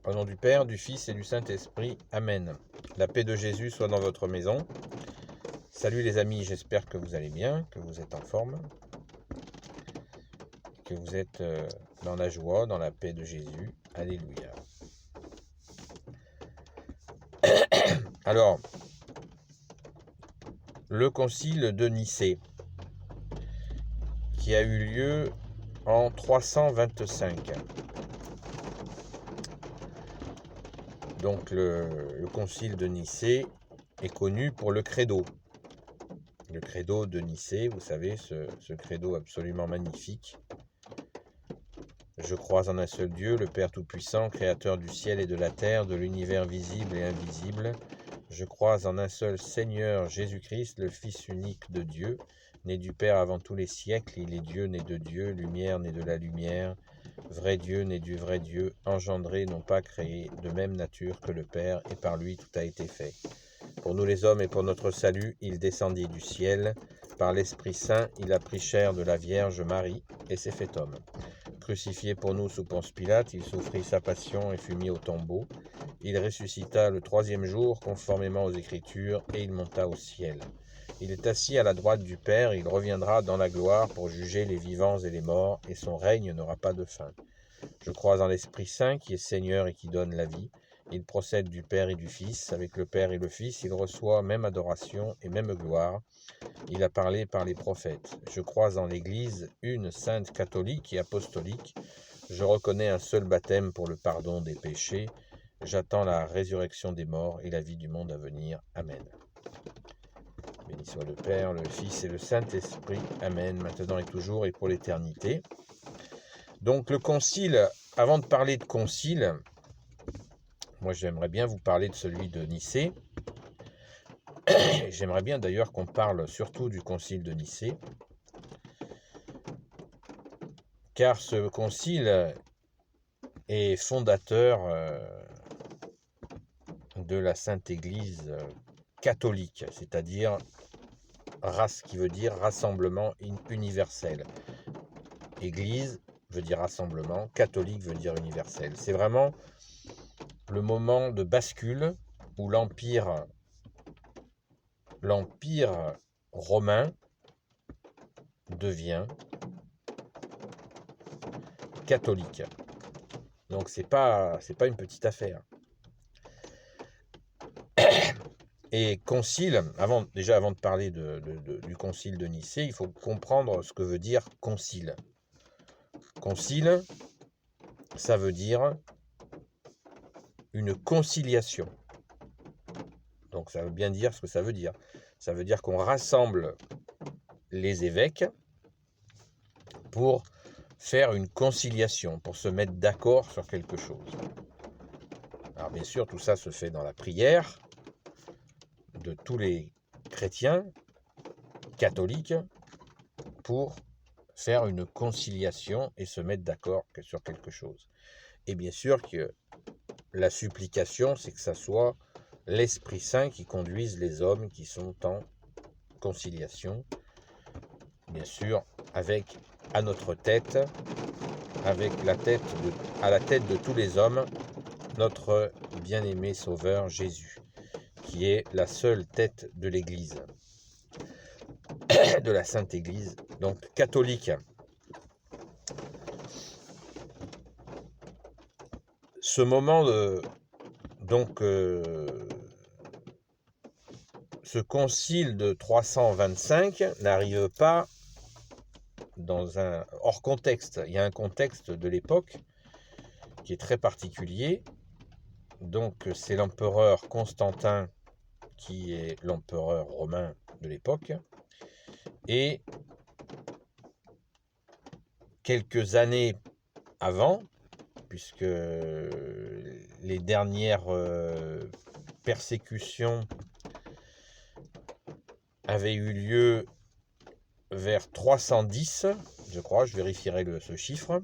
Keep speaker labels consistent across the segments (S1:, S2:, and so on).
S1: Au nom du Père, du Fils et du Saint-Esprit. Amen. La paix de Jésus soit dans votre maison. Salut les amis, j'espère que vous allez bien, que vous êtes en forme, que vous êtes dans la joie, dans la paix de Jésus. Alléluia. Alors, le concile de Nicée, qui a eu lieu en 325. Donc le concile de Nicée est connu pour le credo. Le credo de Nicée, vous savez, ce credo absolument magnifique. Je crois en un seul Dieu, le Père Tout-Puissant, Créateur du ciel et de la terre, de l'univers visible et invisible. Je crois en un seul Seigneur Jésus-Christ, le Fils unique de Dieu, né du Père avant tous les siècles. Il est Dieu, né de Dieu, lumière, né de la lumière, vrai Dieu, né du vrai Dieu, engendré, non pas créé, de même nature que le Père, et par lui tout a été fait. Pour nous les hommes et pour notre salut, il descendit du ciel. Par l'Esprit Saint, il a pris chair de la Vierge Marie et s'est fait homme. Crucifié pour nous sous Ponce Pilate, il souffrit sa passion et fut mis au tombeau. Il ressuscita le troisième jour, conformément aux Écritures, et il monta au ciel. Il est assis à la droite du Père, et il reviendra dans la gloire pour juger les vivants et les morts, et son règne n'aura pas de fin. Je crois en l'Esprit Saint, qui est Seigneur et qui donne la vie. Il procède du Père et du Fils. Avec le Père et le Fils, il reçoit même adoration et même gloire. Il a parlé par les prophètes. Je crois en l'Église, une sainte catholique et apostolique. Je reconnais un seul baptême pour le pardon des péchés. J'attends la résurrection des morts et la vie du monde à venir. Amen. Béni soit le Père, le Fils et le Saint-Esprit. Amen, maintenant et toujours et pour l'éternité. Donc le concile, avant de parler de concile, moi j'aimerais bien vous parler de celui de Nicée. J'aimerais bien d'ailleurs qu'on parle surtout du concile de Nicée, car ce concile est fondateur de la Sainte Église catholique, c'est-à-dire race qui veut dire rassemblement universel. Église veut dire rassemblement, catholique veut dire universel. C'est vraiment le moment de bascule où l'Empire romain devient catholique. Donc c'est pas une petite affaire. Et concile, avant de parler du concile de Nicée, il faut comprendre ce que veut dire concile. Concile, ça veut dire une conciliation. Donc ça veut bien dire ce que ça veut dire. Ça veut dire qu'on rassemble les évêques pour faire une conciliation, pour se mettre d'accord sur quelque chose. Alors bien sûr, tout ça se fait dans la prière de tous les chrétiens catholiques pour faire une conciliation et se mettre d'accord sur quelque chose. Et bien sûr que la supplication, c'est que ça soit l'Esprit Saint qui conduise les hommes qui sont en conciliation, bien sûr, avec à notre tête, avec à la tête de tous les hommes, notre bien-aimé Sauveur Jésus, qui est la seule tête de l'Église, de la Sainte Église, donc catholique. Ce moment ce concile de 325 n'arrive pas dans un hors contexte. Il y a un contexte de l'époque qui est très particulier. Donc c'est l'empereur Constantin qui est l'empereur romain de l'époque. Et quelques années avant, puisque les dernières persécutions avaient eu lieu vers 310, je crois, je vérifierai ce chiffre,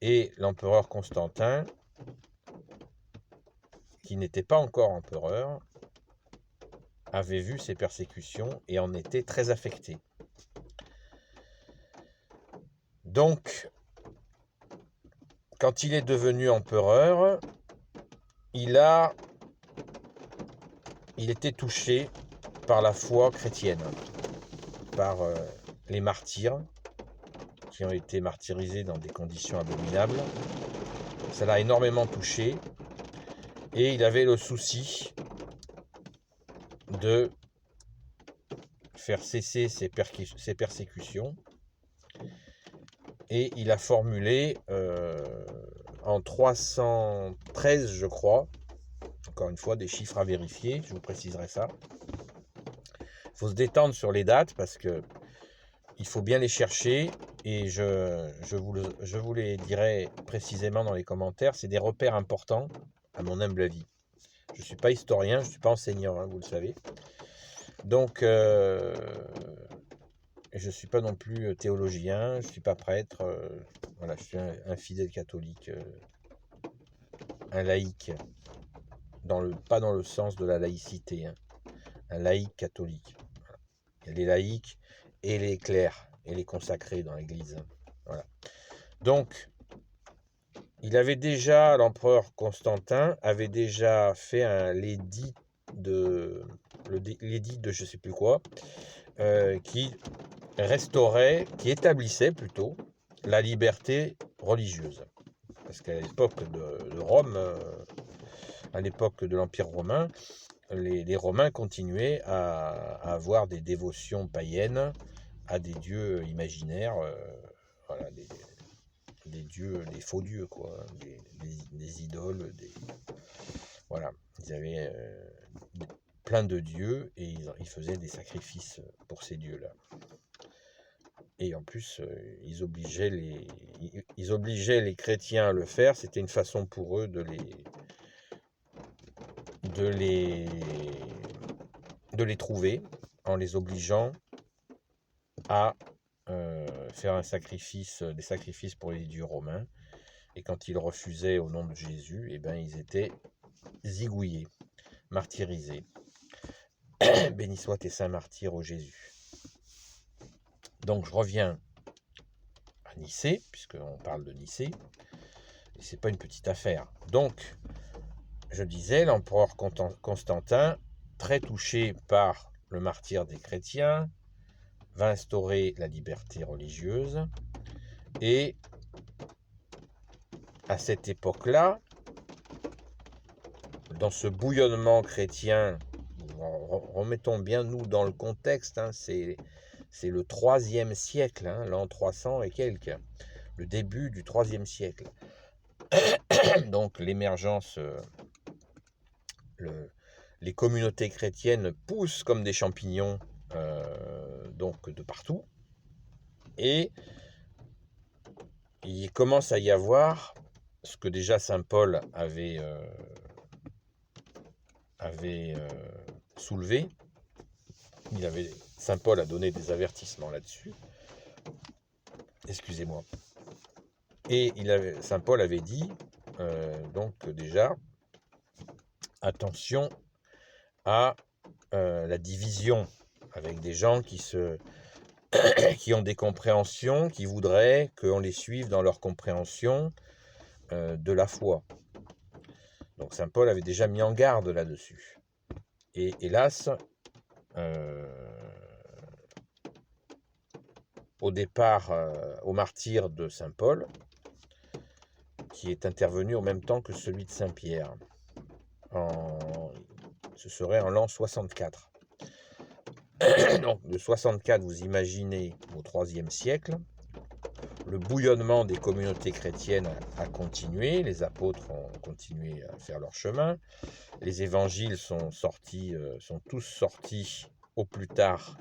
S1: et l'empereur Constantin, qui n'était pas encore empereur, avait vu ces persécutions et en était très affecté. Donc, quand il est devenu empereur, il était touché par la foi chrétienne, par les martyrs qui ont été martyrisés dans des conditions abominables. Ça l'a énormément touché et il avait le souci de faire cesser ces persécutions. Et il a formulé en 313, je crois, encore une fois, des chiffres à vérifier, je vous préciserai ça. Il faut se détendre sur les dates parce que il faut bien les chercher et je vous les dirai précisément dans les commentaires. C'est des repères importants, à mon humble avis. Je ne suis pas historien, je ne suis pas enseignant, hein, vous le savez. Donc, je ne suis pas non plus théologien, je ne suis pas prêtre. Voilà, je suis un fidèle catholique, un laïc, pas dans le sens de la laïcité, hein, un laïc catholique. Voilà. Il y a les laïcs et les clercs et les consacrés dans l'Église. Voilà. Donc, l'empereur Constantin avait déjà fait l'édit de je sais plus quoi, qui établissait plutôt la liberté religieuse. Parce qu'à l'époque de Rome, à l'époque de l'Empire romain, les Romains continuaient à avoir des dévotions païennes à des dieux imaginaires, voilà, des dieux, des faux dieux, quoi, des idoles, voilà. Ils avaient plein de dieux et ils faisaient des sacrifices pour ces dieux-là. Et en plus, ils obligeaient les chrétiens à le faire. C'était une façon pour eux de les trouver en les obligeant à faire des sacrifices pour les dieux romains. Et quand ils refusaient au nom de Jésus, eh ben, ils étaient zigouillés, martyrisés. Béni soit tes saints martyrs, ô Jésus. Donc je reviens à Nicée, puisqu'on parle de Nicée, et c'est pas une petite affaire. Donc, je disais, l'empereur Constantin, très touché par le martyre des chrétiens, va instaurer la liberté religieuse, et à cette époque-là, dans ce bouillonnement chrétien, remettons bien nous dans le contexte, hein, c'est le 3e siècle, hein, l'an 300 et quelques, le début du 3e siècle. Donc l'émergence, les communautés chrétiennes poussent comme des champignons, donc de partout, et il commence à y avoir ce que déjà saint Paul avait soulevé. Saint Paul a donné des avertissements là-dessus. Excusez-moi. Et saint Paul avait dit, donc déjà, attention à la division avec des gens qui ont des compréhensions, qui voudraient qu'on les suive dans leur compréhension de la foi. Donc saint Paul avait déjà mis en garde là-dessus. Et hélas, au départ, au martyre de saint Paul, qui est intervenu en même temps que celui de saint Pierre, ce serait en l'an 64. Donc de 64, vous imaginez, au 3e siècle, le bouillonnement des communautés chrétiennes a continué, les apôtres ont continué à faire leur chemin, les évangiles sont tous sortis au plus tard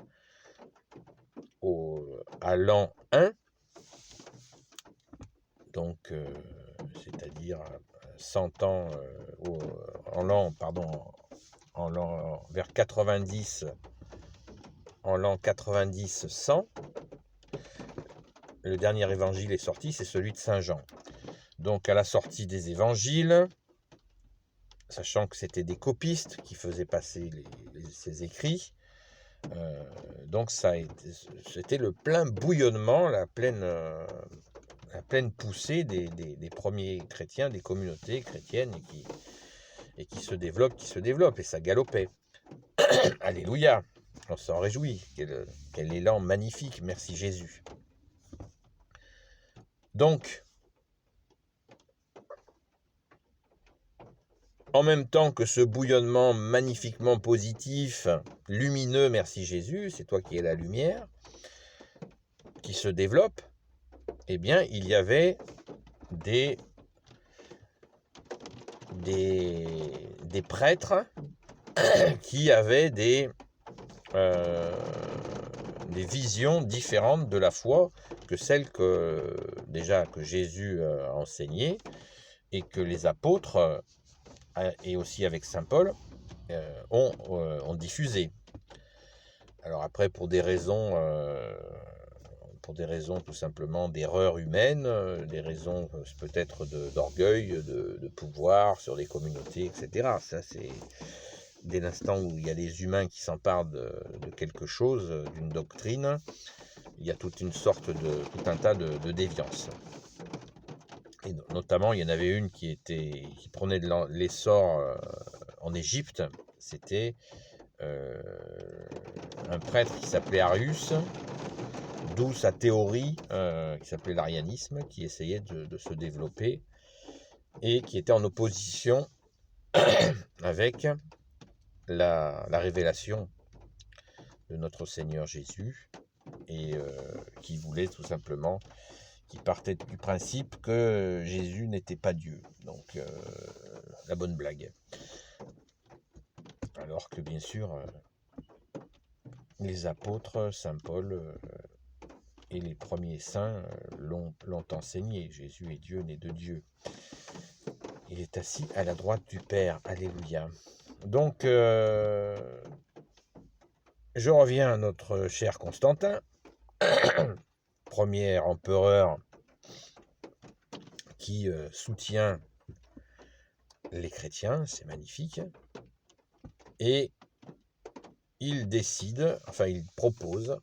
S1: à l'an 1, donc c'est-à-dire 100 ans, vers 90, en l'an 90-100, le dernier évangile est sorti, c'est celui de Saint Jean. Donc à la sortie des évangiles, sachant que c'était des copistes qui faisaient passer ces écrits, donc c'était le plein bouillonnement, la pleine la pleine poussée des premiers chrétiens, des communautés chrétiennes et qui se développent, et ça galopait. Alléluia, on s'en réjouit, quel élan magnifique, merci Jésus. Donc, en même temps que ce bouillonnement magnifiquement positif, lumineux, merci Jésus, c'est toi qui es la lumière, qui se développe, eh bien, il y avait des prêtres qui avaient des visions différentes de la foi que celles que Jésus a enseignées et que les apôtres, et aussi avec saint Paul, ont diffusées. Alors après, pour des raisons tout simplement d'erreur humaine, des raisons peut-être d'orgueil, de pouvoir sur les communautés, etc. Ça, c'est dès l'instant où il y a des humains qui s'emparent de quelque chose, d'une doctrine, il y a tout un tas de déviances. Et notamment, il y en avait une qui prenait de l'essor en Égypte. C'était un prêtre qui s'appelait Arius, d'où sa théorie qui s'appelait l'arianisme, qui essayait de se développer et qui était en opposition avec la révélation de notre Seigneur Jésus, et qui voulait tout simplement, qui partait du principe que Jésus n'était pas Dieu. Donc la bonne blague. Alors que bien sûr, les apôtres, saint Paul et les premiers saints l'ont enseigné. Jésus est Dieu, né de Dieu. Il est assis à la droite du Père. Alléluia. Donc, je reviens à notre cher Constantin, premier empereur qui soutient les chrétiens, c'est magnifique, et il propose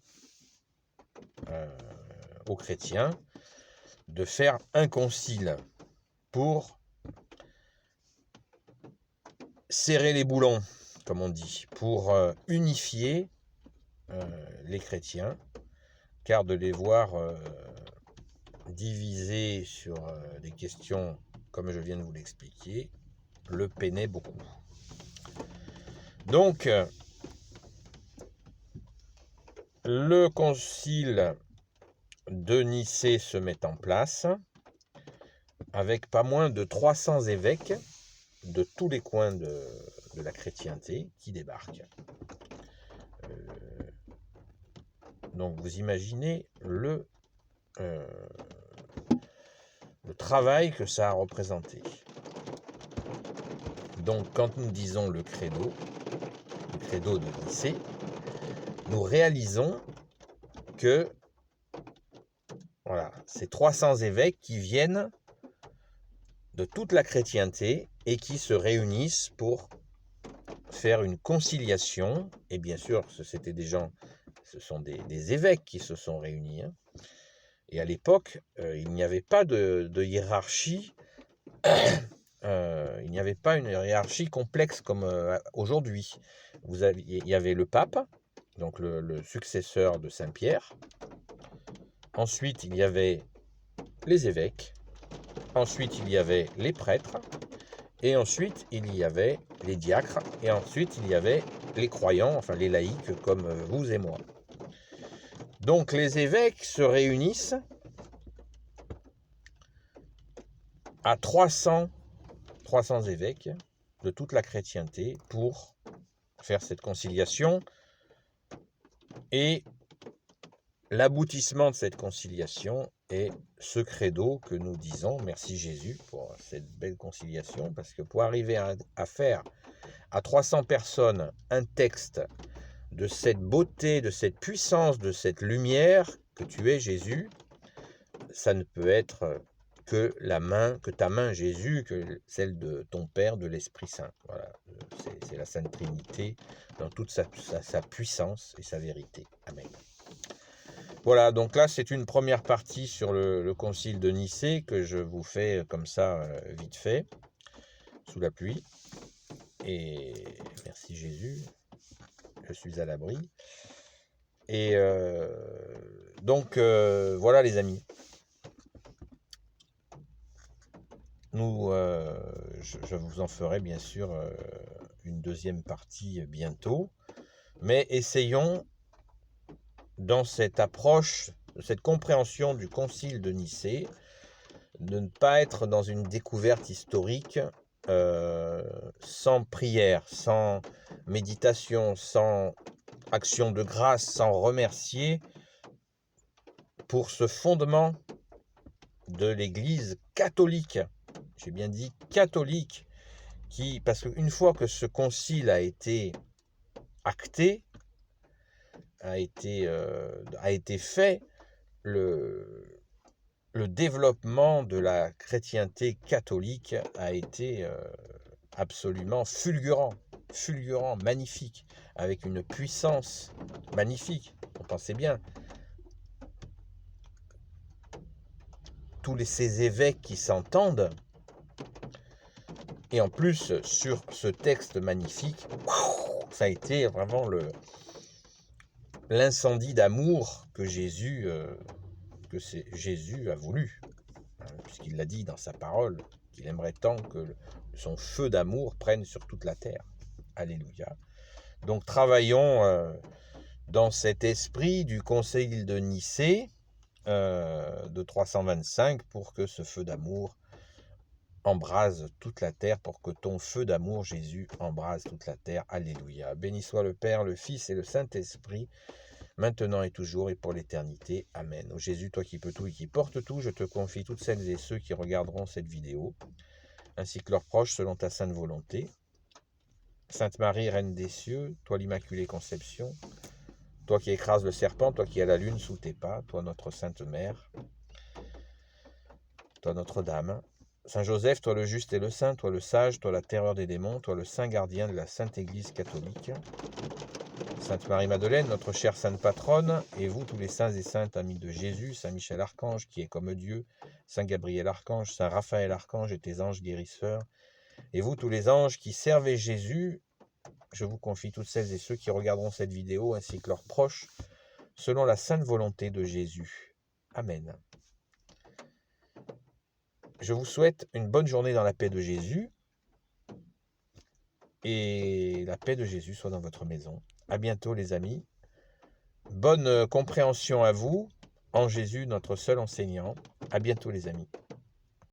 S1: aux chrétiens de faire un concile pour serrer les boulons, comme on dit, pour unifier les chrétiens, car de les voir divisés sur des questions, comme je viens de vous l'expliquer, le peinait beaucoup. Donc, le concile de Nicée se met en place, avec pas moins de 300 évêques de tous les coins de la chrétienté qui débarquent. Donc vous imaginez le travail que ça a représenté. Donc quand nous disons le credo de Nicée, nous réalisons que voilà, c'est 300 évêques qui viennent de toute la chrétienté et qui se réunissent pour faire une conciliation. Et bien sûr, ce sont des évêques qui se sont réunis. Et à l'époque, il n'y avait pas de hiérarchie. Il n'y avait pas une hiérarchie complexe comme aujourd'hui. Il y avait le pape, donc le successeur de Saint-Pierre. Ensuite, il y avait les évêques. Ensuite, il y avait les prêtres. Et ensuite, il y avait les diacres. Et ensuite, il y avait les croyants, enfin les laïcs comme vous et moi. Donc, les évêques se réunissent à 300 évêques de toute la chrétienté pour faire cette conciliation. Et l'aboutissement de cette conciliation est ce credo que nous disons. Merci Jésus pour cette belle conciliation, parce que pour arriver à faire à 300 personnes un texte de cette beauté, de cette puissance, de cette lumière que tu es Jésus, ça ne peut être que ta main Jésus, que celle de ton Père, de l'Esprit Saint. Voilà, c'est la Sainte Trinité dans toute sa puissance et sa vérité. Amen. Voilà, donc là, c'est une première partie sur le concile de Nicée que je vous fais comme ça, vite fait, sous la pluie. Et merci Jésus, je suis à l'abri. Et donc, voilà les amis. Je vous en ferai bien sûr une deuxième partie bientôt. Mais essayons, dans cette approche, cette compréhension du concile de Nicée, de ne pas être dans une découverte historique sans prière, sans méditation, sans action de grâce, sans remercier pour ce fondement de l'Église catholique. J'ai bien dit catholique, parce qu'une fois que ce concile a été acté, a été fait, le développement de la chrétienté catholique a été absolument fulgurant, magnifique, avec une puissance magnifique. On pensait bien, ces évêques qui s'entendent, et en plus sur ce texte magnifique, ça a été vraiment l'incendie d'amour que Jésus a voulu, puisqu'il l'a dit dans sa parole, qu'il aimerait tant que son feu d'amour prenne sur toute la terre. Alléluia. Donc travaillons dans cet esprit du concile de Nicée de 325 pour que ce feu d'amour embrase toute la terre, pour que ton feu d'amour, Jésus, embrase toute la terre. Alléluia. Béni soit le Père, le Fils et le Saint-Esprit, maintenant et toujours et pour l'éternité. Amen. Ô Jésus, toi qui peux tout et qui portes tout, je te confie toutes celles et ceux qui regarderont cette vidéo, ainsi que leurs proches selon ta sainte volonté. Sainte Marie, Reine des cieux, toi l'Immaculée Conception, toi qui écrases le serpent, toi qui as la lune sous tes pas, toi notre Sainte Mère, toi Notre-Dame, Saint Joseph, toi le juste et le saint, toi le sage, toi la terreur des démons, toi le saint gardien de la Sainte Église catholique, Sainte Marie-Madeleine, notre chère sainte patronne, et vous tous les saints et saintes amis de Jésus, Saint Michel Archange qui est comme Dieu, Saint Gabriel Archange, Saint Raphaël Archange et tes anges guérisseurs, et vous tous les anges qui servez Jésus, je vous confie toutes celles et ceux qui regarderont cette vidéo ainsi que leurs proches, selon la sainte volonté de Jésus. Amen. Je vous souhaite une bonne journée dans la paix de Jésus, et la paix de Jésus soit dans votre maison. À bientôt les amis. Bonne compréhension à vous, en Jésus notre seul enseignant. À bientôt les amis.